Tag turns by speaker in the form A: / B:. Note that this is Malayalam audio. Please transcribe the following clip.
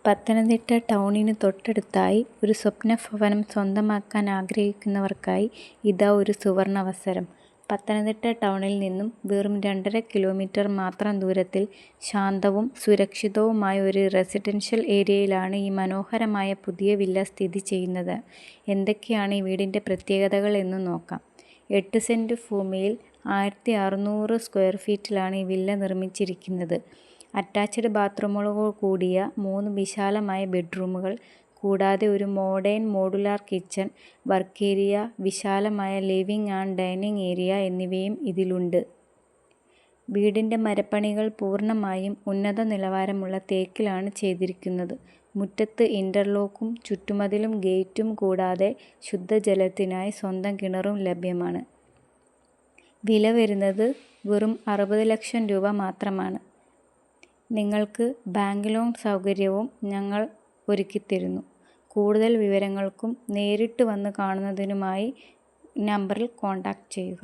A: പത്തനംതിട്ട ടൗണിന് തൊട്ടടുത്തായി ഒരു സ്വപ്നഭവനം സ്വന്തമാക്കാൻ ആഗ്രഹിക്കുന്നവർക്കായി ഇതാ ഒരു സുവർണാവസരം. പത്തനംതിട്ട ടൗണിൽ നിന്നും വെറും 2.5 കിലോമീറ്റർ മാത്രം ദൂരത്തിൽ ശാന്തവും സുരക്ഷിതവുമായ ഒരു റെസിഡൻഷ്യൽ ഏരിയയിലാണ് ഈ മനോഹരമായ പുതിയ വില്ല സ്ഥിതി ചെയ്യുന്നത്. എന്തൊക്കെയാണ് ഈ വീടിൻ്റെ പ്രത്യേകതകൾ എന്ന് നോക്കാം. 8 സെന്റ് ഭൂമിയിൽ 1600 സ്ക്വയർ ഫീറ്റിലാണ് ഈ വില്ല നിർമ്മിച്ചിരിക്കുന്നത്. അറ്റാച്ച്ഡ് ബാത്റൂമുകളോട് കൂടിയ 3 വിശാലമായ ബെഡ്റൂമുകൾ, കൂടാതെ ഒരു modern modular kitchen, work area, വിശാലമായ ലിവിംഗ് ആൻഡ് ഡൈനിങ് ഏരിയ എന്നിവയും ഇതിലുണ്ട്. വീടിൻ്റെ മരപ്പണികൾ പൂർണ്ണമായും ഉന്നത നിലവാരമുള്ള തേക്കിലാണ് ചെയ്തിരിക്കുന്നത്. മുറ്റത്ത് ഇന്റർലോക്കും ചുറ്റുമതിലും ഗേറ്റും കൂടാതെ ശുദ്ധജലത്തിനായി സ്വന്തം കിണറും ലഭ്യമാണ്. വില വരുന്നത് വെറും 60 ലക്ഷം രൂപ മാത്രമാണ്. നിങ്ങൾക്ക് ബാങ്ക് ലോൺ സൗകര്യവും ഞങ്ങൾ ഒരുക്കിത്തരുന്നു. കൂടുതൽ വിവരങ്ങൾക്കും നേരിട്ട് വന്ന് കാണുന്നതിനുമായി നമ്പറിൽ കോൺടാക്റ്റ് ചെയ്യുക.